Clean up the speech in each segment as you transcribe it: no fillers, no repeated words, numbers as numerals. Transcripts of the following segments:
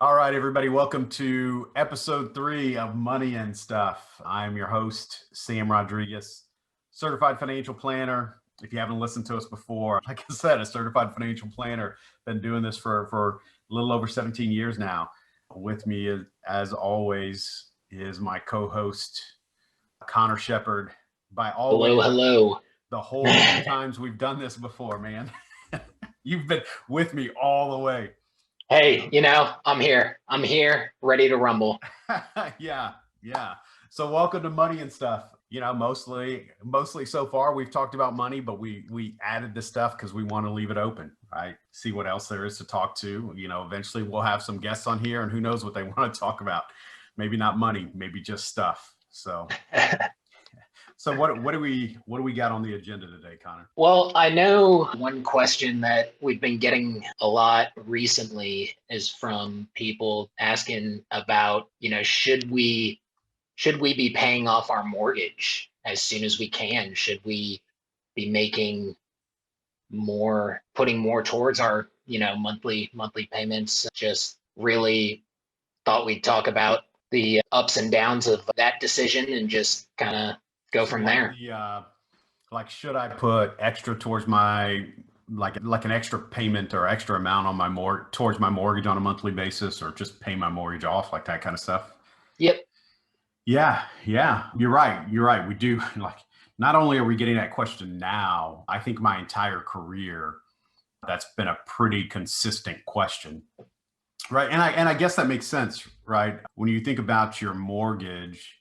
All right, everybody, welcome to episode 3 of Money and Stuff. I'm your host, Sam Rodriguez, certified financial planner. If you haven't listened to us before, like I said, a certified financial planner, been doing this for a little over 17 years now. With me, as always, is my co-host, Connor Shepard. By Hello, always, hello. the whole 2 times we've done this before, man. You've been with me all the way. Hey, I'm here. I'm here, ready to rumble. Yeah, yeah. So welcome to Money and Stuff. Mostly so far we've talked about money, but we added this stuff because we want to leave it open, right? See what else there is to talk to. Eventually we'll have some guests on here, and who knows what they want to talk about. Maybe not money, maybe just stuff. So what do we got on the agenda today, Connor? Well, I know one question that we've been getting a lot recently is from people asking about, should we be paying off our mortgage as soon as we can? Should we be making more, putting more towards our, monthly payments? Just really thought we'd talk about the ups and downs of that decision and just kind of go So from like there. should I put extra towards my like an extra payment or extra amount on towards my mortgage on a monthly basis, or just pay my mortgage off, like that kind of stuff? Yep. Yeah, yeah, you're right. You're right. We do like, not only are we getting that question now, I think my entire career, that's been a pretty consistent question. Right. And I guess that makes sense, right? When you think about your mortgage,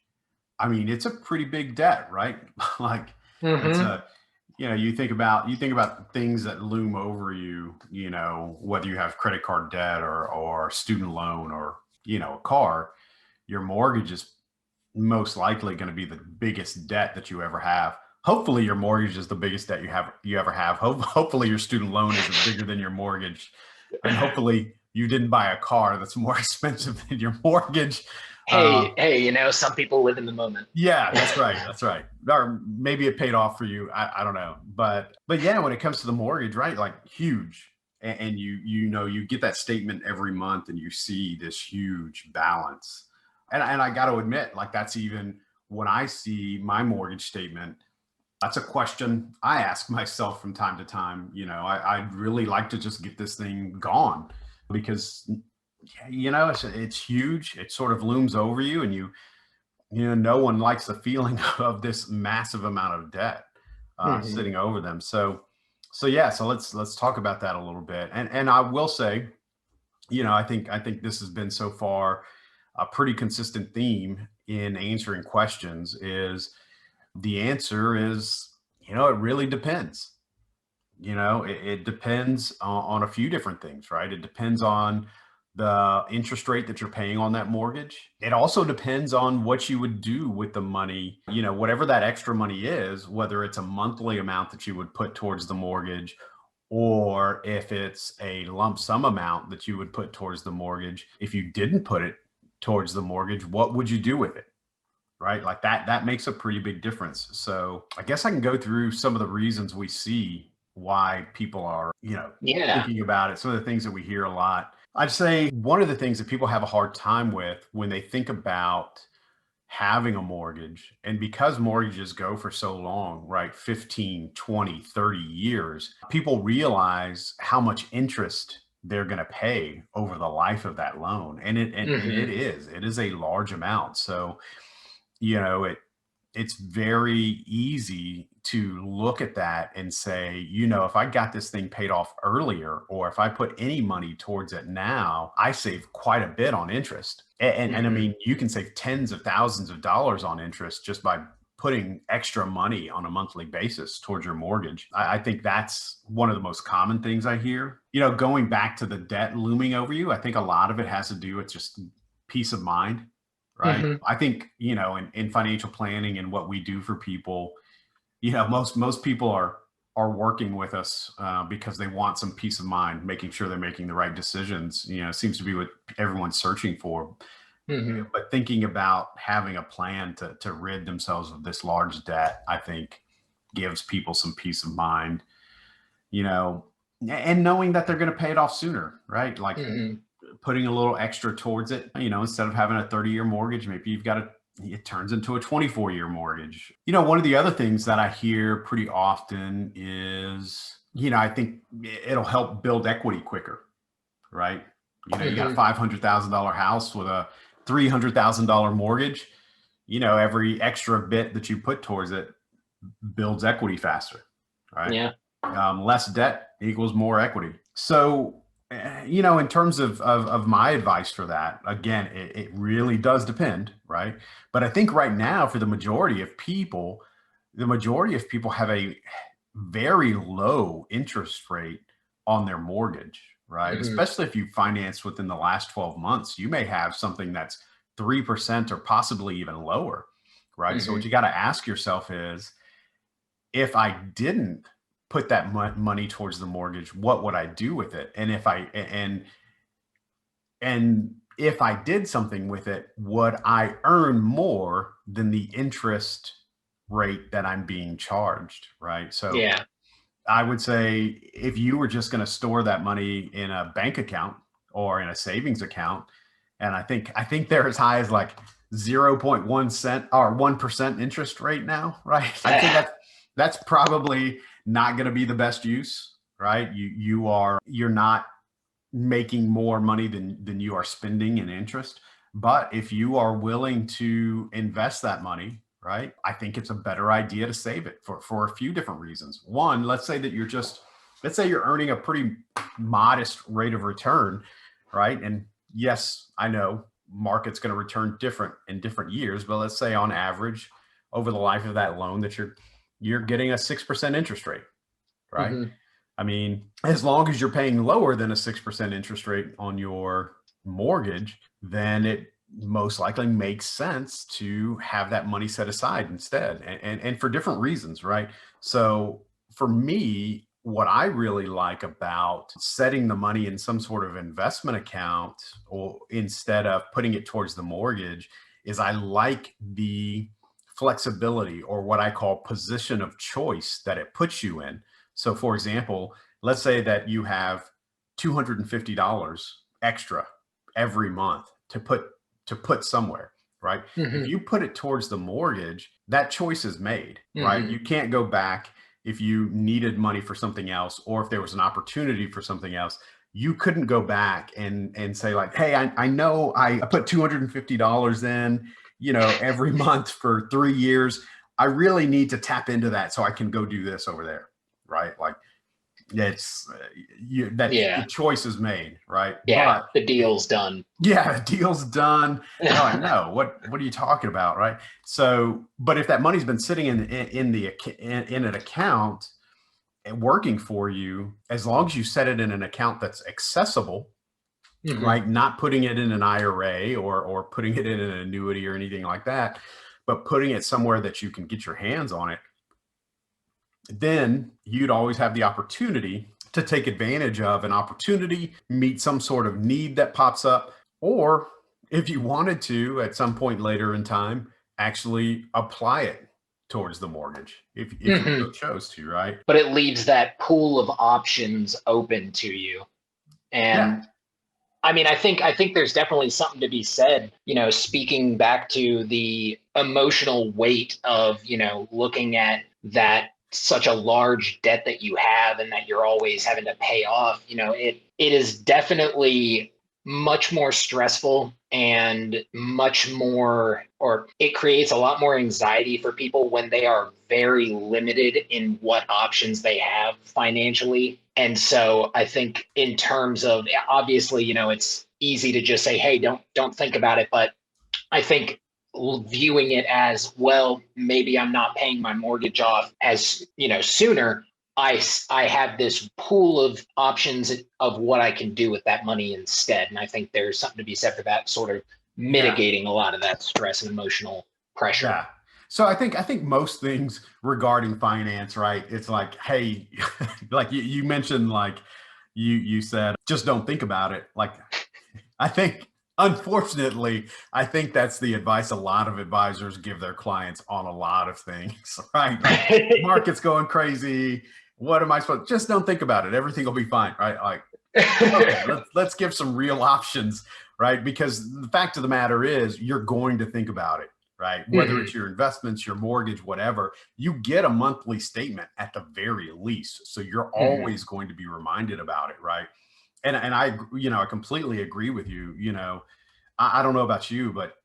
I mean, it's a pretty big debt, right? Like it's Mm-hmm. you think about things that loom over you, whether you have credit card debt or student loan, or, a car. Your mortgage is most likely going to be the biggest debt that you ever have. Hopefully your mortgage is the biggest debt you ever have. Hopefully your student loan isn't bigger than your mortgage, and hopefully you didn't buy a car that's more expensive than your mortgage. Uh, Hey, some people live in the moment. yeah, that's right. That's right. Or maybe it paid off for you. I don't know. But yeah, when it comes to the mortgage, right? Like huge. And you get that statement every month and you see this huge balance. And I got to admit, like, that's even when I see my mortgage statement, that's a question I ask myself from time to time. I'd really like to just get this thing gone, because it's huge. It sort of looms over you, and no one likes the feeling of this massive amount of debt Mm-hmm. sitting over them. So yeah, so let's talk about that a little bit. And I will say, I think this has been so far a pretty consistent theme in answering questions. Is the answer is, it really depends. It depends on a few different things, right? It depends on the interest rate that you're paying on that mortgage. It also depends on what you would do with the money, whatever that extra money is, whether it's a monthly amount that you would put towards the mortgage, or if it's a lump sum amount that you would put towards the mortgage. If you didn't put it towards the mortgage, what would you do with it? Right? Like that makes a pretty big difference. So I guess I can go through some of the reasons we see why people are, Yeah. thinking about it. Some of the things that we hear a lot. I'd say one of the things that people have a hard time with when they think about having a mortgage, and because mortgages go for so long, right? 15, 20, 30 years, people realize how much interest they're going to pay over the life of that loan. And Mm-hmm. it is a large amount. So, you know, it it's very easy to look at that and say, if I got this thing paid off earlier, or if I put any money towards it now, I save quite a bit on interest. And I Mm-hmm. mean, you can save tens of thousands of dollars on interest just by putting extra money on a monthly basis towards your mortgage. I think that's one of the most common things I hear. Going back to the debt looming over you, I think a lot of it has to do with just peace of mind, right? Mm-hmm. I think, in financial planning and what we do for people, most people are working with us because they want some peace of mind, making sure they're making the right decisions. Seems to be what everyone's searching for. Mm-hmm. But thinking about having a plan to rid themselves of this large debt, I think gives people some peace of mind, you know, and knowing that they're going to pay it off sooner, right? Like, Mm-hmm. putting a little extra towards it. You know, instead of having a 30-year mortgage, maybe it turns into a 24-year mortgage. You know, one of the other things that I hear pretty often is, you know, I think it'll help build equity quicker, right? You know, you got a $500,000 house with a $300,000 mortgage. You know, every extra bit that you put towards it builds equity faster, right? Yeah. Less debt equals more equity. So, you know, in terms of my advice for that, again, it really does depend, right? But I think right now, for the majority of people have a very low interest rate on their mortgage, right? Especially if you finance within the last 12 months, you may have something that's 3% or possibly even lower, right? So what you got to ask yourself is, if I didn't put that money towards the mortgage, what would I do with it? And if I did something with it, would I earn more than the interest rate that I'm being charged, right? So Yeah. I would say, if you were just going to store that money in a bank account or in a savings account, and I think they're as high as like 0.1 cent or 1% interest rate now, right? I think that's probably not going to be the best use, right? You're not making more money than you are spending in interest. But if you are willing to invest that money, right, I think it's a better idea to save it for a few different reasons. One, let's say you're earning a pretty modest rate of return, right? And yes, I know market's going to return different in different years, but let's say on average over the life of that loan that you're getting a 6% interest rate, right? I mean, as long as you're paying lower than a 6% interest rate on your mortgage, then it most likely makes sense to have that money set aside instead, and for different reasons, right? So for me, what I really like about setting the money in some sort of investment account, or instead of putting it towards the mortgage, is I like the flexibility, or what I call position of choice, that it puts you in. So for example, let's say that you have $250 extra every month to put somewhere, right? If you put it towards the mortgage, that choice is made, right? You can't go back if you needed money for something else, or if there was an opportunity for something else. You couldn't go back and say like, hey, I know I put $250 in, you know, every month for 3 years. I really need to tap into that so I can go do this over there, right? Like, it's the choice is made, right? Yeah, but the deal's done. Yeah, deal's done. No, I know. What are you talking about, right? So, but if that money's been sitting in an account and working for you, as long as you set it in an account that's accessible, right? Not putting it in an IRA or putting it in an annuity or anything like that, but putting it somewhere that you can get your hands on it, then you'd always have the opportunity to take advantage of an opportunity, meet some sort of need that pops up, or if you wanted to, at some point later in time, actually apply it towards the mortgage if you so chose to, right? But it leaves that pool of options open to you. And I mean, I think there's definitely something to be said, you know, speaking back to the emotional weight of, you know, looking at that such a large debt that you have and that you're always having to pay off. You know, it is definitely much more stressful and much more, or it creates a lot more anxiety for people when they are very limited in what options they have financially. And so I think in terms of, obviously, you know, it's easy to just say, hey, don't think about it. But I think viewing it as, well, maybe I'm not paying my mortgage off as, you know, sooner. I have this pool of options of what I can do with that money instead. And I think there's something to be said for that, sort of mitigating a lot of that stress and emotional pressure. Yeah. So I think most things regarding finance, right? It's like, hey, like you mentioned, like you said, just don't think about it. Like, I think, unfortunately, I think that's the advice a lot of advisors give their clients on a lot of things, right? Like, market's going crazy. What am I supposed to, just don't think about it. Everything will be fine, right? Like, Okay, let's give some real options, right? Because the fact of the matter is you're going to think about it, right? Whether Hmm. it's your investments, your mortgage, whatever, you get a monthly statement at the very least. So you're Hmm. always going to be reminded about it, right? And I, I completely agree with you. I don't know about you, but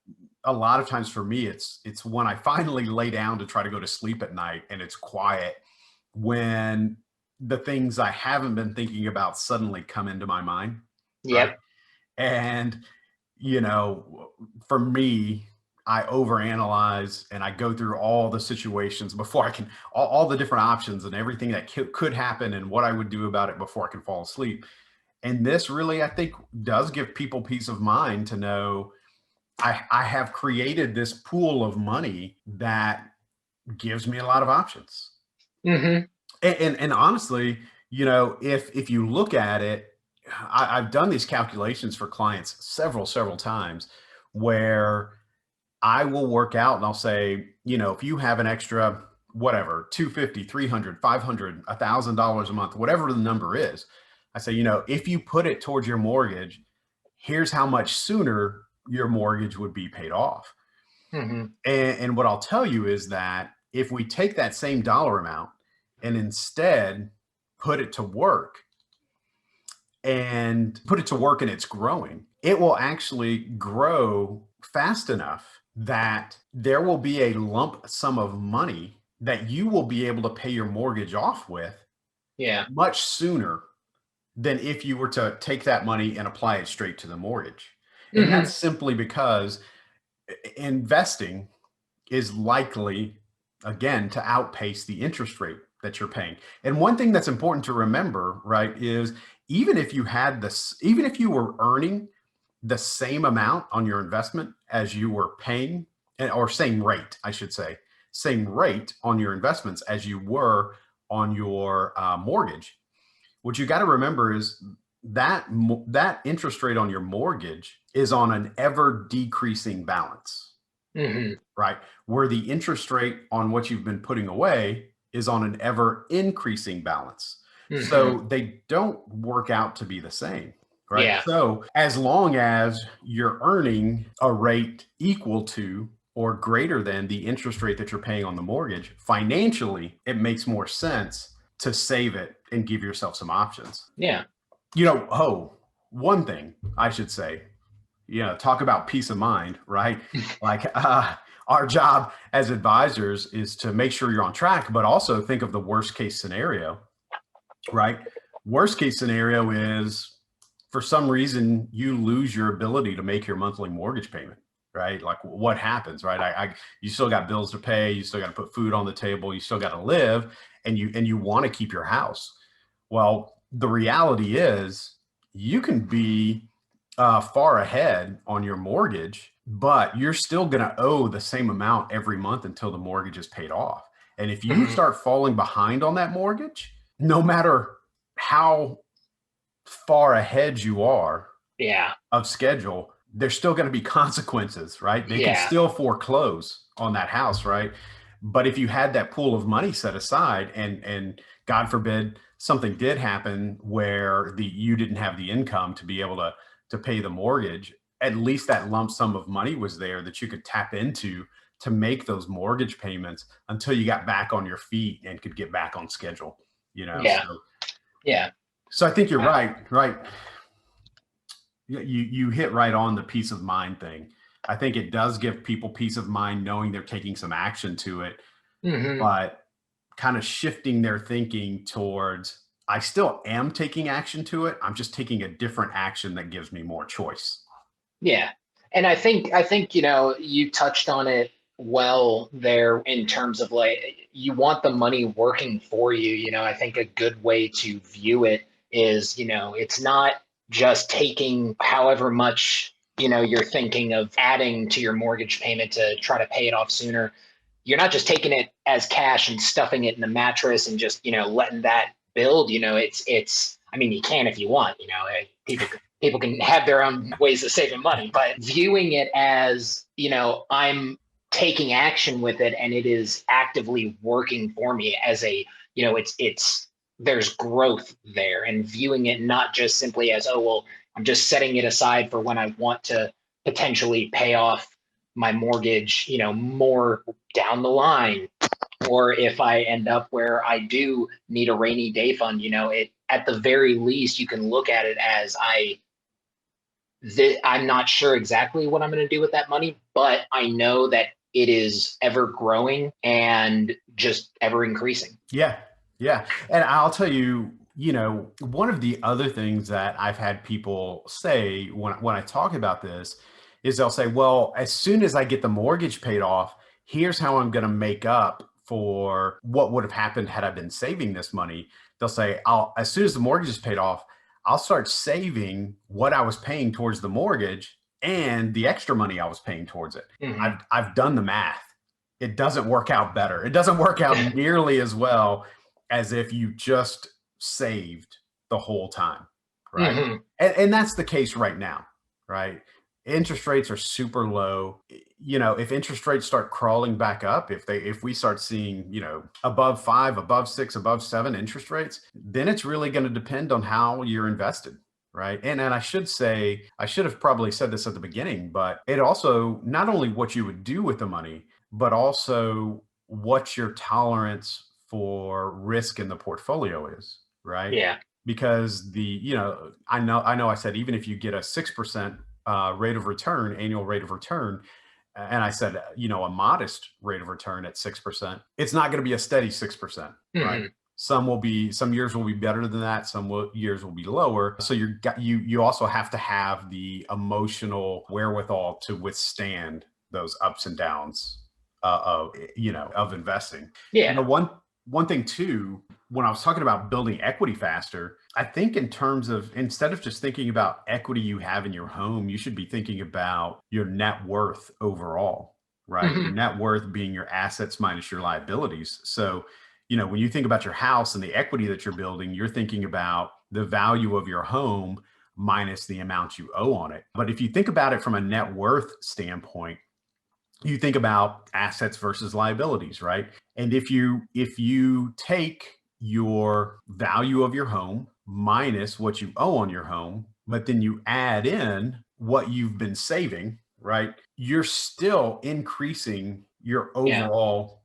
a lot of times for me, it's when I finally lay down to try to go to sleep at night and it's quiet, when the things I haven't been thinking about suddenly come into my mind, right? Yep. And, you know, for me, I overanalyze and I go through all the situations before I can, all the different options and everything that could happen and what I would do about it before I can fall asleep. And this really, I think, does give people peace of mind to know I have created this pool of money that gives me a lot of options. Hmm. And honestly, if you look at it, I've done these calculations for clients several times where I will work out and I'll say, if you have an extra whatever, 250, 300, 500, $1,000 a month, whatever the number is, I say, if you put it towards your mortgage, here's how much sooner your mortgage would be paid off. Hmm. And what I'll tell you is that if we take that same dollar amount and instead put it to work and it's growing, it will actually grow fast enough that there will be a lump sum of money that you will be able to pay your mortgage off with Yeah. much sooner than if you were to take that money and apply it straight to the mortgage. And Hmm. that's simply because investing is likely, again, to outpace the interest rate that you're paying. And one thing that's important to remember, right, is even if you were earning the same amount on your investment as you were paying, or same rate, I should say, same rate on your investments as you were on your mortgage. What you got to remember is that interest rate on your mortgage is on an ever decreasing balance, Hmm. right? Where the interest rate on what you've been putting away is on an ever increasing balance. Hmm. So they don't work out to be the same, right? Yeah. So as long as you're earning a rate equal to or greater than the interest rate that you're paying on the mortgage, financially, it makes more sense to save it and give yourself some options. Yeah. One thing I should say, talk about peace of mind, right? Like our job as advisors is to make sure you're on track, but also think of the worst case scenario, right? Worst case scenario is for some reason you lose your ability to make your monthly mortgage payment, right? Like what happens, right? You still got bills to pay, you still got to put food on the table, you still got to live, and you want to keep your house. Well, the reality is you can be far ahead on your mortgage, but you're still going to owe the same amount every month until the mortgage is paid off. And if you Hmm. start falling behind on that mortgage, no matter how far ahead you are Yeah. of schedule, there's still going to be consequences, right? They can Yeah. still foreclose on that house, right? But if you had that pool of money set aside and God forbid something did happen where you didn't have the income to be able to pay the mortgage, at least that lump sum of money was there that you could tap into to make those mortgage payments until you got back on your feet and could get back on schedule, Yeah. Yeah. so I think you're Uh, right. You hit right on the peace of mind thing. I think it does give people peace of mind knowing they're taking some action to it, hmm. but kind of shifting their thinking towards I still am taking action to it. I'm just taking a different action that gives me more choice. Yeah. And I think, you touched on it well there in terms of like you want the money working for you. I think a good way to view it is, it's not just taking however much, you're thinking of adding to your mortgage payment to try to pay it off sooner. You're not just taking it as cash and stuffing it in the mattress and just, letting that build. It's I mean, you can if you want, people can have their own ways of saving money, but viewing it as, I'm taking action with it and it is actively working for me as a, it's there's growth there, and viewing it not just simply as, oh, well, I'm just setting it aside for when I want to potentially pay off my mortgage, more down the line. Or if I end up where I do need a rainy day fund, it, at the very least, you can look at it as I'm not sure exactly what I'm going to do with that money, but I know that it is ever growing and just ever increasing. Yeah. Yeah. And I'll tell you, one of the other things that I've had people say when I talk about this is they'll say, well, as soon as I get the mortgage paid off, here's how I'm going to make up for what would have happened had I been saving this money. They'll say, as soon as the mortgage is paid off, I'll start saving what I was paying towards the mortgage and the extra money I was paying towards it. Mhm. I've done the math. It doesn't work out better. It doesn't work out nearly as well as if you just saved the whole time, right? Mhm. And that's the case right now, right? Interest rates are super low. If interest rates start crawling back up, if we start seeing, above 5, above 6, above 7 interest rates, then it's really going to depend on how you're invested. Right. And I should say, I should have probably said this at the beginning, but it also not only what you would do with the money, but also what your tolerance for risk in the portfolio is, right? Yeah. Because I know I said, even if you get a 6% rate of return, annual rate of return, and I said, a modest rate of return at 6%, it's not going to be a steady 6%, right? Mhm. Some years will be better than that. Years will be lower. So you also have to have the emotional wherewithal to withstand those ups and downs of investing. Yeah. One thing too, when I was talking about building equity faster, I think in terms of, instead of just thinking about equity you have in your home, you should be thinking about your net worth overall, right? Your Mhm. net worth being your assets minus your liabilities. So, when you think about your house and the equity that you're building, you're thinking about the value of your home minus the amount you owe on it. But if you think about it from a net worth standpoint, you think about assets versus liabilities, right? And if you take your value of your home minus what you owe on your home, but then you add in what you've been saving, right? You're still increasing your Yeah. overall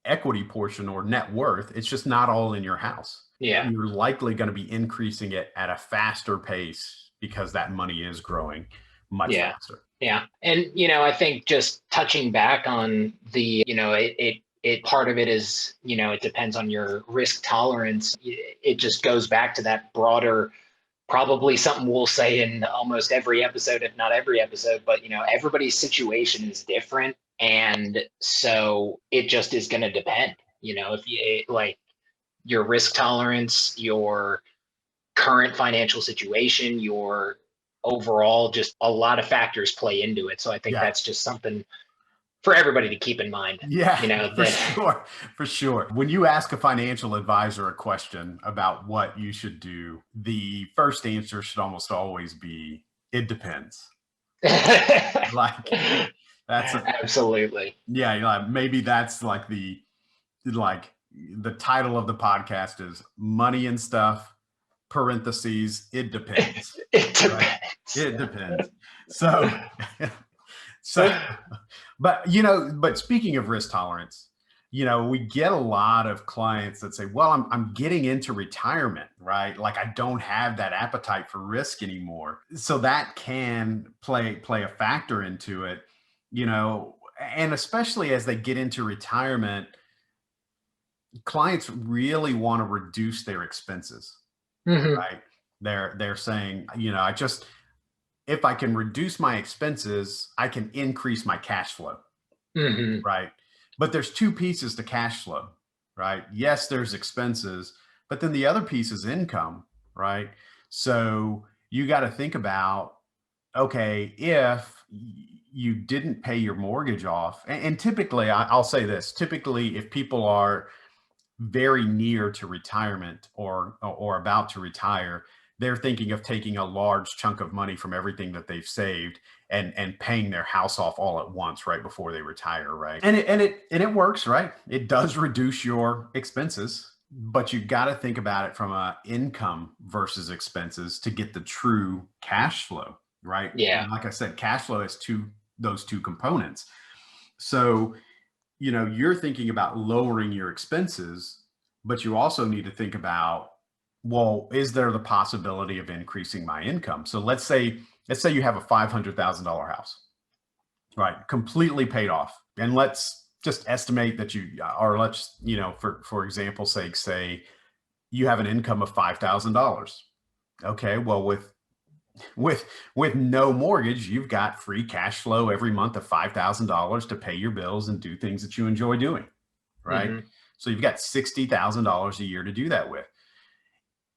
equity portion or net worth. It's just not all in your house. Yeah. You're likely going to be increasing it at a faster pace because that money is growing much Yeah. faster. Yeah. And, I think just touching back on the, it part of it is, it depends on your risk tolerance. It just goes back to that broader, probably something we'll say in almost every episode, if not every episode, but, everybody's situation is different. And so it just is going to depend, if you like your risk tolerance, your current financial situation, your overall, just a lot of factors play into it. So I think Yeah. that's just something for everybody to keep in mind, Yeah, for that sure. For sure. When you ask a financial advisor a question about what you should do, the first answer should almost always be, it depends. Like that's absolutely. maybe that's like the title of the podcast is money and stuff, parentheses, it depends, It right? depends. It depends. So so but speaking of risk tolerance, we get a lot of clients that say, well, I'm getting into retirement, right? Like I don't have that appetite for risk anymore. So that can play a factor into it, and especially as they get into retirement, clients really want to reduce their expenses, Mhm. right? They're saying, if I can reduce my expenses, I can increase my cash flow. Mhm. Right. But there's two pieces to cash flow, right? Yes, there's expenses, but then the other piece is income, right? So you got to think about, okay, if you didn't pay your mortgage off, and typically, I'll say this, typically, if people are very near to retirement or about to retire, they're thinking of taking a large chunk of money from everything that they've saved and paying their house off all at once right before they retire, right? And it works, right? It does reduce your expenses, but you got to think about it from a income versus expenses to get the true cash flow, right? Yeah. And like I said, cash flow has those two components. So, you're thinking about lowering your expenses, but you also need to think about, well, is there the possibility of increasing my income? So let's say you have a $500,000 house, right? Completely paid off. And let's just estimate that or let's, for example's sake, say you have an income of $5,000. Okay. Well, with with no mortgage, you've got free cash flow every month of $5,000 to pay your bills and do things that you enjoy doing, right? Hmm. So you've got $60,000 a year to do that with.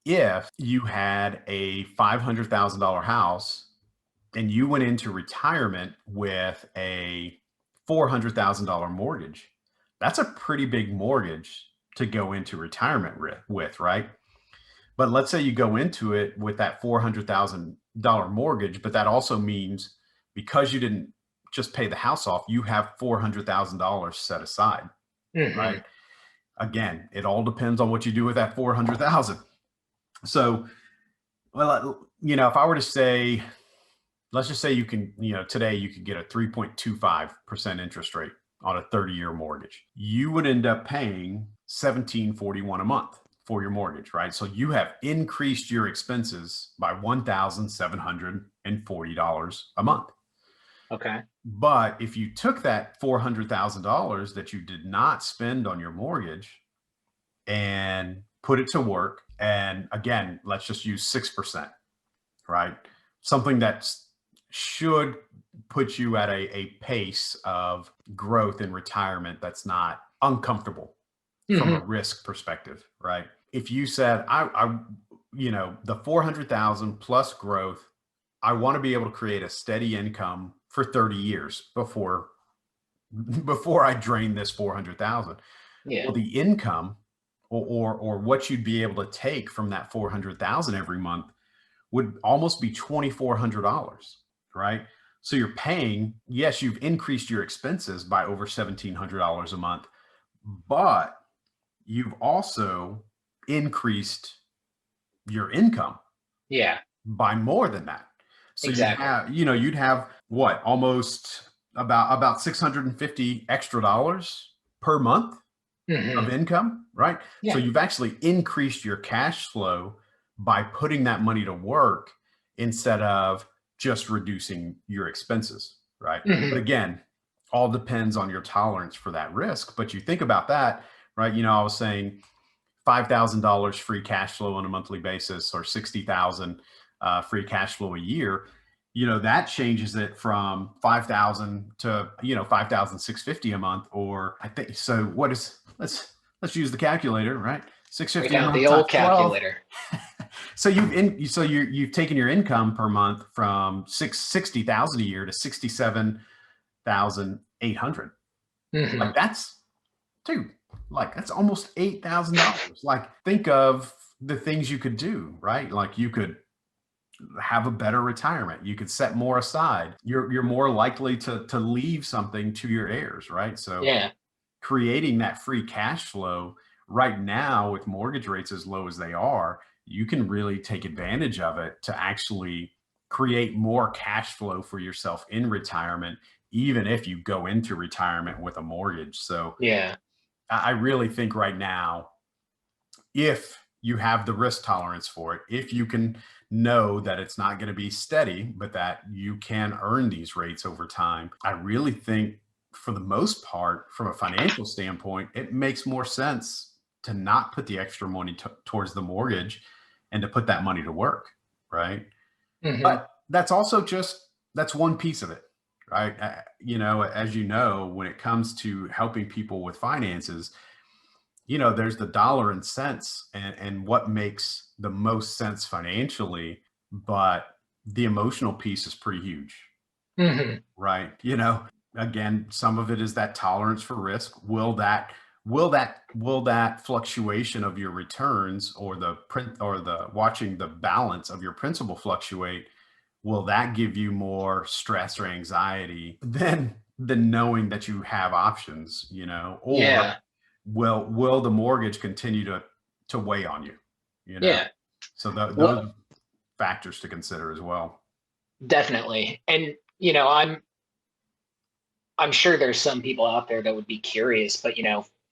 If you had a $500,000 house and you went into retirement with a $400,000 mortgage, that's a pretty big mortgage to go into retirement with, right? But let's say you go into it with that $400,000 mortgage, but that also means because you didn't just pay the house off, you have $400,000 set aside, Hmm. right? Again, it all depends on what you do with that 400,000. So, well, if I were to say, let's just say today you could get a 3.25% interest rate on a 30-year mortgage. You would end up paying 1741 a month for your mortgage, right? So you have increased your expenses by $1,740 a month. Okay. But if you took that $400,000 that you did not spend on your mortgage and put it to work, and again, let's just use 6%, right? Something that should put you at a pace of growth in retirement that's not uncomfortable from a Hmm. risk perspective, right? If you said, the 400,000 plus growth, I want to be able to create a steady income for 30 years before I drain this 400,000. Yeah. Well, the income or what you'd be able to take from that 400,000 every month would almost be $2,400, right? So you're paying, yes, you've increased your expenses by over $1,700 a month, but you've also increased your income Yeah. by more than that. So Exactly. you'd have what, almost about 650 extra dollars per month of Hmm. income, right? So Yeah. you've actually increased your cash flow by putting that money to work instead of just reducing your expenses, right? But Hmm. again, all depends on your tolerance for that risk. But you think about that, right? I was saying $5,000 free cash flow on a monthly basis or 60,000 free cash flow a year. That changes it from 5,000 to 5,650 a month, or I think so. Let's use the calculator, right? Break 650 a out month the times old 12. calculator. So you've taken your income per month from 60,000 a year to 67,800. Hmm. Like dude, like that's almost $8,000. Like, think of the things you could do, right? Like, you could have a better retirement. You could set more aside. You're more likely to leave something to your heirs, right? So Yeah. creating that free cash flow right now with mortgage rates as low as they are, you can really take advantage of it to actually create more cash flow for yourself in retirement, even if you go into retirement with a mortgage. So Yeah. I really think right now, if you have the risk tolerance for it, if you can know that it's not going to be steady, but that you can earn these rates over time, I really think for the most part, from a financial standpoint, it makes more sense to not put the extra money towards the mortgage and to put that money to work, right? Hmm. But that's one piece of it, right? As you know, when it comes to helping people with finances, there's the dollar and cents and what makes the most sense financially, but the emotional piece is pretty huge, Hmm. right? Again, some of it is that tolerance for risk. Will that fluctuation of your returns or the print or the watching the balance of your principal fluctuate, will that give you more stress or anxiety than knowing that you have options, or Yeah. will the mortgage continue to to weigh on you, you know? Yeah. So those Well, are factors to consider as well. definitely. And, I'm sure there's some people out there that would be curious, but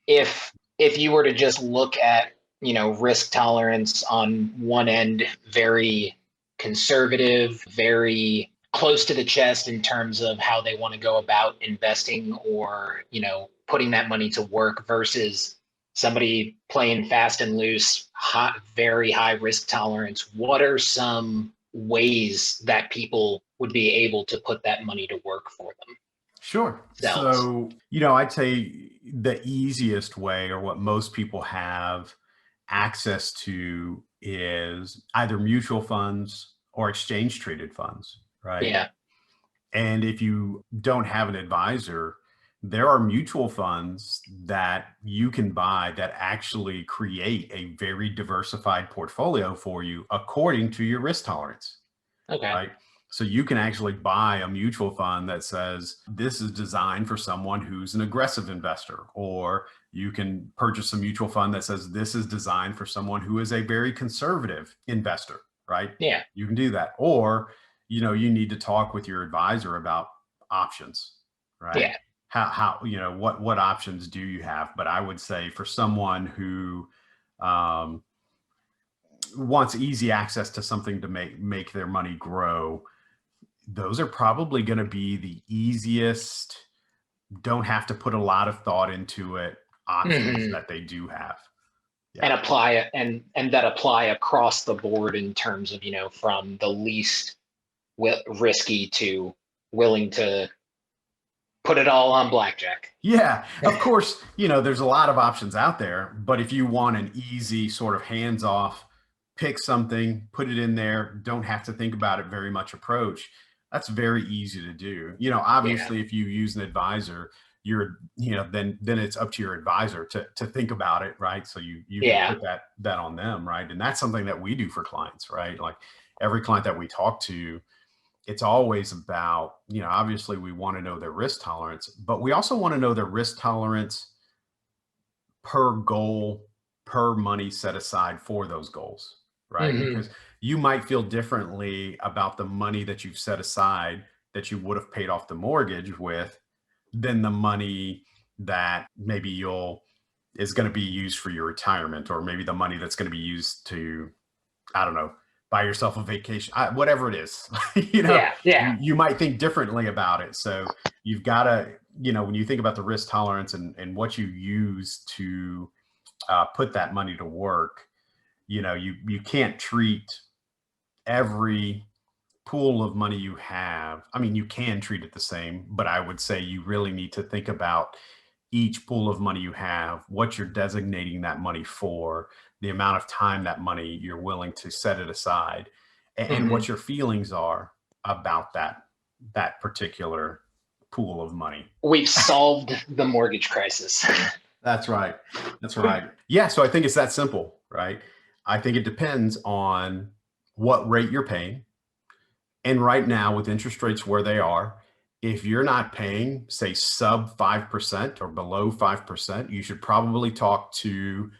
if you were to just look at, risk tolerance on one end, very conservative, very close to the chest in terms of how they want to go about investing or, putting that money to work versus somebody playing fast and loose, very high risk tolerance. What are some ways that people would be able to put that money to work for Sure. themselves? So, I'd say the easiest way, or what most people have access to, is either mutual funds or exchange traded funds, right? Yeah. And if you don't have an advisor, there are mutual funds that you can buy that actually create a very diversified portfolio for you according to your risk tolerance, Okay. right? So you can actually buy a mutual fund that says this is designed for someone who's an aggressive investor, or you can purchase a mutual fund that says this is designed for someone who is a very conservative investor, right? Yeah. You can do that. Or, you need to talk with your advisor about options, right? Yeah. What options do you have? But I would say for someone who, um, wants easy access to something to make their money grow, those are probably going to be the easiest, don't have to put a lot of thought into it options Hmm. that they do have. And Yeah. apply it and that apply across the board in terms of, from the least risky to willing to put it all on blackjack. Yeah. Of course, there's a lot of options out there, but if you want an easy sort of hands off, pick something, put it in there, don't have to think about it very much approach, that's very easy to do. Yeah. Obviously if you use an advisor, then it's up to your advisor to think about it, right? So you can Yeah. put that on them, right? And that's something that we do for clients, right? Like every client that we talk to, it's always about, obviously we want to know their risk tolerance, but we also want to know their risk tolerance per goal, per money set aside for those goals, right? Hmm. Because you might feel differently about the money that you've set aside that you would have paid off the mortgage with than the money that maybe is going to be used for your retirement, or maybe the money that's going to be used to, I don't know, buy yourself a vacation, whatever it is. Yeah. Yeah. You might think differently about it. So you've got to, when you think about the risk tolerance and what you use to put that money to work, you can't treat every pool of money you have. I mean, you can treat it the same, but I would say you really need to think about each pool of money you have, what you're designating that money for, the amount of time that money you're willing to set it aside, and Hmm. what your feelings are about that particular pool of money. We've solved the mortgage crisis. That's right. That's right. Yeah. So I think it's that simple, right? I think it depends on what rate you're paying. And right now, with interest rates where they are, if you're not paying, say, sub 5% or below 5%, you should probably talk to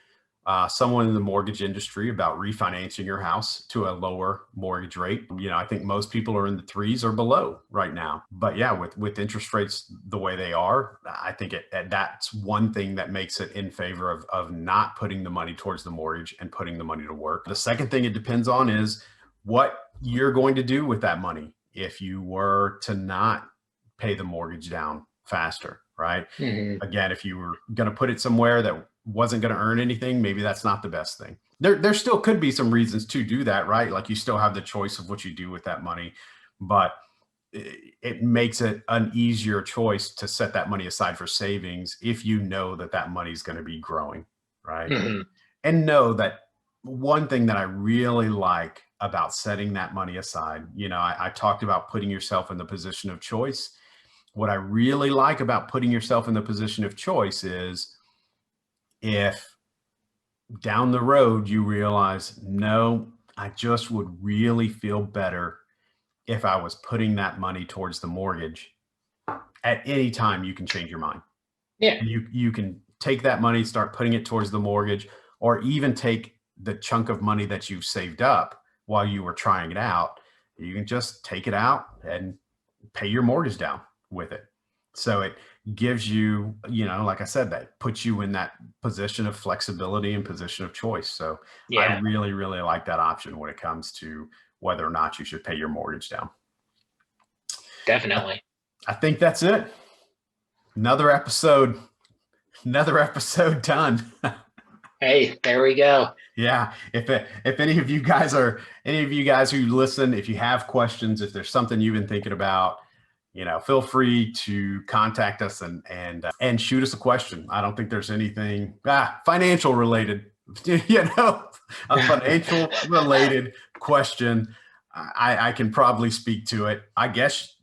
someone in the mortgage industry about refinancing your house to a lower mortgage rate. I think most people are in the threes or below right now. But yeah, with interest rates the way they are, I think that's one thing that makes it in favor of not putting the money towards the mortgage and putting the money to work. The second thing it depends on is what you're going to do with that money if you were to not pay the mortgage down faster, right? Hmm. Again, if you were going to put it somewhere that wasn't going to earn anything, maybe that's not the best thing. There still could be some reasons to do that, right? Like you still have the choice of what you do with that money, but it makes it an easier choice to set that money aside for savings if you know that money is going to be growing, right? Hmm. And know that one thing that I really like about setting that money aside, I talked about putting yourself in the position of choice. What I really like about putting yourself in the position of choice is if down the road you realize, no, I just would really feel better if I was putting that money towards the mortgage. At any time, you can change your mind. Yeah. You can take that money, start putting it towards the mortgage, or even take the chunk of money that you saved up while you were trying it out. You can just take it out and pay your mortgage down with it. So it gives you, like I said, that puts you in that position of flexibility and position of choice. So I Yeah, really, really like that option when it comes to whether or not you should pay your mortgage down. definitely. I think that's it. Another episode done. Hey, there we go. Yeah. If any of you guys who listen, if you have questions, if there's something you've been thinking about, feel free to contact us and shoot us a question. I don't think there's anything financial related, a financial related question. I can probably speak to it. I guess,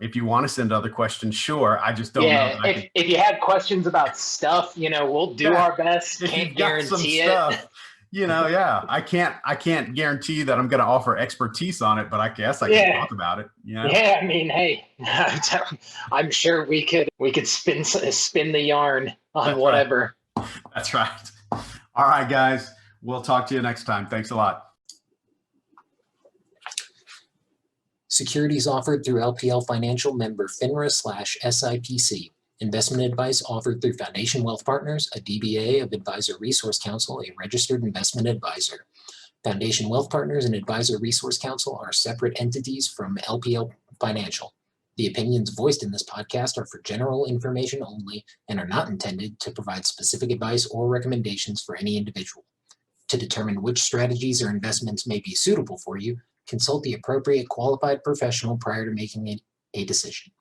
if you want to send other questions, sure. I just don't know. If you have questions about stuff, we'll do our best. Can't guarantee it. I can't guarantee that I'm going to offer expertise on it, but I guess I can talk about it. Yeah, I mean, hey, I'm sure we could spin the yarn on whatever. Right. That's right. All right, guys. We'll talk to you next time. Thanks a lot. Securities offered through LPL Financial, member FINRA/SIPC. Investment advice offered through Foundation Wealth Partners, a DBA of Advisor Resource Council, a registered investment advisor. Foundation Wealth Partners and Advisor Resource Council are separate entities from LPL Financial. The opinions voiced in this podcast are for general information only and are not intended to provide specific advice or recommendations for any individual. To determine which strategies or investments may be suitable for you, consult the appropriate qualified professional prior to making a decision.